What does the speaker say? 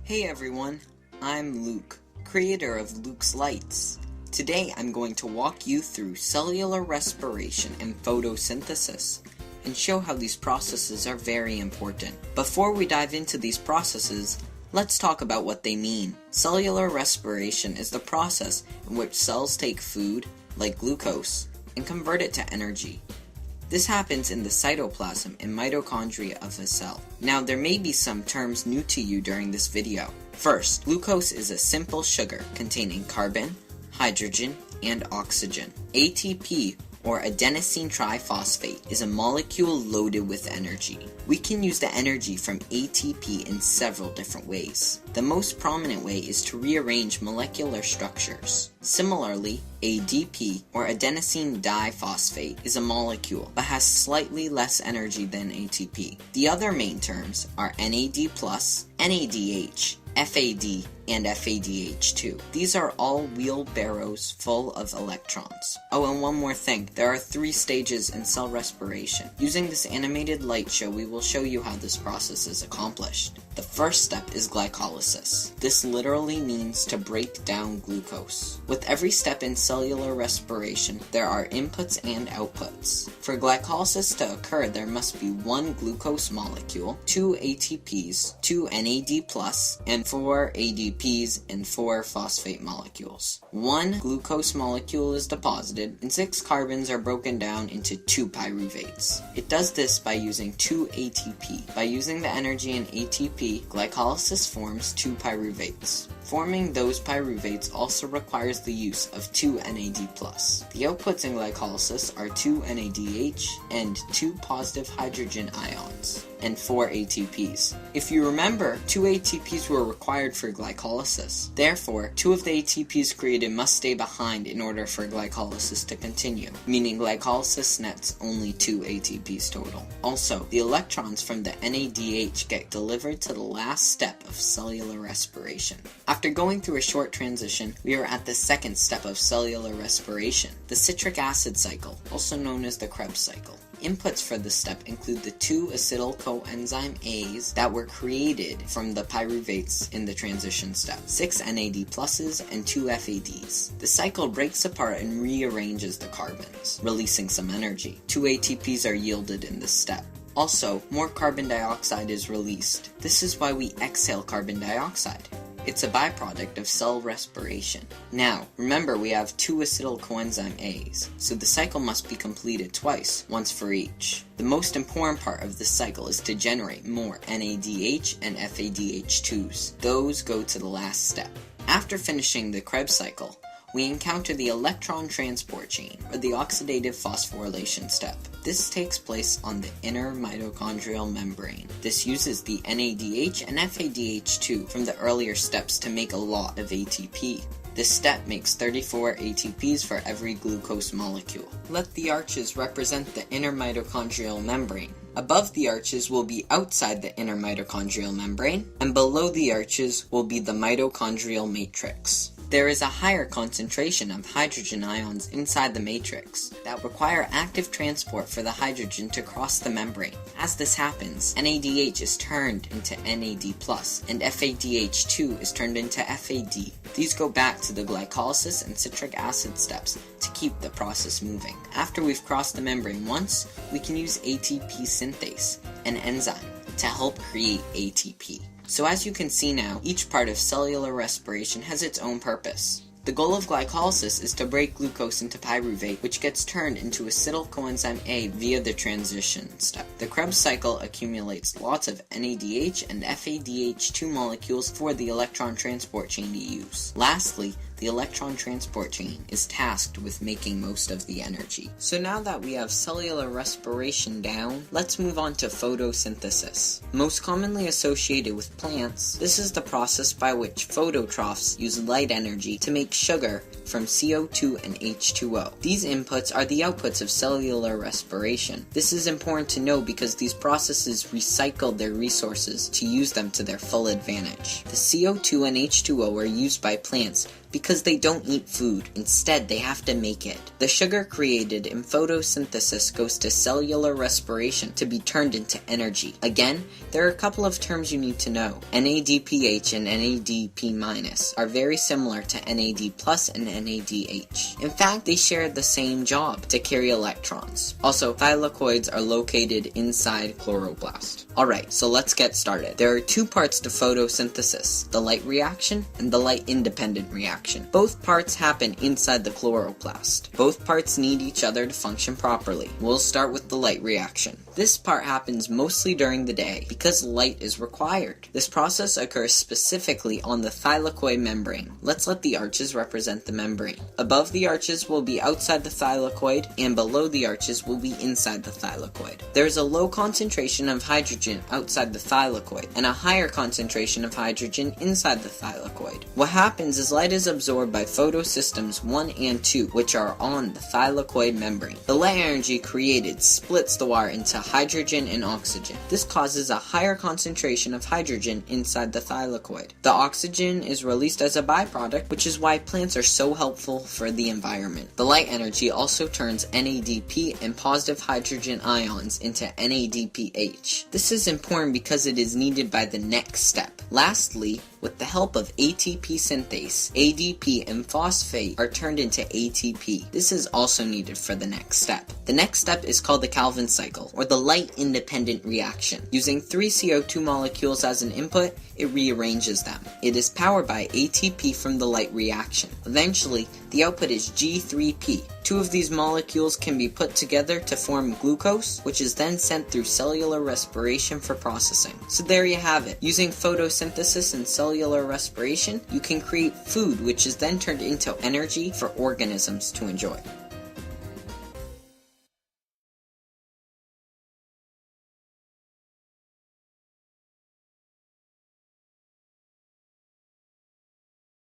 Hey everyone, I'm Luke, creator of Luke's Lights. Today I'm going to walk you through cellular respiration and photosynthesis, and show how these processes are very important. Before we dive into these processes, let's talk about what they mean. Cellular respiration is the process in which cells take food, like glucose, and convert it to energy. This happens in the cytoplasm and mitochondria of a cell. Now, there may be some terms new to you during this video. First, glucose is a simple sugar containing carbon, hydrogen, and oxygen. ATP, or adenosine triphosphate, is a molecule loaded with energy. We can use the energy from ATP in several different ways. The most prominent way is to rearrange molecular structures. Similarly, ADP, or adenosine diphosphate, is a molecule, but has slightly less energy than ATP. The other main terms are NAD+, NADH, FAD, and FADH2. These are all wheelbarrows full of electrons. Oh, and one more thing, there are 3 stages in cell respiration. Using this animated light show, we will show you how this process is accomplished. The first step is glycolysis. This literally means to break down glucose. With every step in cellular respiration, there are inputs and outputs. For glycolysis to occur, there must be 1 glucose molecule, 2 ATPs, 2 NAD+, and 4 ADPs and 4 phosphate molecules. 1 glucose molecule is deposited, and 6 carbons are broken down into 2 pyruvates. It does this by using 2 ATP. By using the energy in ATP, glycolysis forms 2 pyruvates. Forming those pyruvates also requires the use of 2 NAD+. The outputs in glycolysis are 2 NADH and 2 positive hydrogen ions, and 4 ATPs. If you remember, 2 ATPs were required for glycolysis. Therefore, 2 of the ATPs created must stay behind in order for glycolysis to continue, meaning glycolysis nets only 2 ATPs total. Also, the electrons from the NADH get delivered to the last step of cellular respiration. After going through a short transition, we are at the second step of cellular respiration, the citric acid cycle, also known as the Krebs cycle. Inputs for this step include the 2 acetyl coenzyme A's that were created from the pyruvates in the transition step, 6 NAD+, and 2 FADs. The cycle breaks apart and rearranges the carbons, releasing some energy. 2 ATPs are yielded in this step. Also, more carbon dioxide is released. This is why we exhale carbon dioxide. It's a byproduct of cell respiration. Now, remember we have 2 acetyl coenzyme A's, so the cycle must be completed twice, once for each. The most important part of this cycle is to generate more NADH and FADH2s. Those go to the last step. After finishing the Krebs cycle, we encounter the electron transport chain, or the oxidative phosphorylation step. This takes place on the inner mitochondrial membrane. This uses the NADH and FADH2 from the earlier steps to make a lot of ATP. This step makes 34 ATPs for every glucose molecule. Let the arches represent the inner mitochondrial membrane. Above the arches will be outside the inner mitochondrial membrane, and below the arches will be the mitochondrial matrix. There is a higher concentration of hydrogen ions inside the matrix that require active transport for the hydrogen to cross the membrane. As this happens, NADH is turned into NAD+, and FADH2 is turned into FAD. These go back to the glycolysis and citric acid steps to keep the process moving. After we've crossed the membrane once, we can use ATP synthase, an enzyme, to help create ATP. So as you can see now, each part of cellular respiration has its own purpose. The goal of glycolysis is to break glucose into pyruvate, which gets turned into acetyl coenzyme A via the transition step. The Krebs cycle accumulates lots of NADH and FADH2 molecules for the electron transport chain to use. Lastly, the electron transport chain is tasked with making most of the energy. So now that we have cellular respiration down, let's move on to photosynthesis. Most commonly associated with plants, this is the process by which phototrophs use light energy to make sugar from CO2 and H2O. These inputs are the outputs of cellular respiration. This is important to know because these processes recycle their resources to use them to their full advantage. The CO2 and H2O are used by plants because they don't eat food. Instead, they have to make it. The sugar created in photosynthesis goes to cellular respiration to be turned into energy. Again, there are a couple of terms you need to know. NADPH and NADP- are very similar to NAD+ and NADH. In fact, they share the same job, to carry electrons. Also, thylakoids are located inside chloroplast. Alright, so let's get started. There are two parts to photosynthesis, the light reaction and the light-independent reaction. Both parts happen inside the chloroplast. Both parts need each other to function properly. We'll start with the light reaction. This part happens mostly during the day because light is required. This process occurs specifically on the thylakoid membrane. Let's let the arches represent the membrane. Above the arches will be outside the thylakoid, and below the arches will be inside the thylakoid. There is a low concentration of hydrogen outside the thylakoid, and a higher concentration of hydrogen inside the thylakoid. What happens is light is absorbed by photosystems 1 and 2, which are on the thylakoid membrane. The light energy created splits the wire into hydrogen and oxygen. This causes a higher concentration of hydrogen inside the thylakoid. The oxygen is released as a byproduct, which is why plants are so helpful for the environment. The light energy also turns NADP and positive hydrogen ions into NADPH. This is important because it is needed by the next step. Lastly, with the help of ATP synthase, ADP and phosphate are turned into ATP. This is also needed for the next step. The next step is called the Calvin cycle, or the light-independent reaction. Using 3 CO2 molecules as an input, it rearranges them. It is powered by ATP from the light reaction. Eventually, the output is G3P. 2 of these molecules can be put together to form glucose, which is then sent through cellular respiration for processing. So there you have it. Using photosynthesis and cellular respiration, you can create food, which is then turned into energy for organisms to enjoy.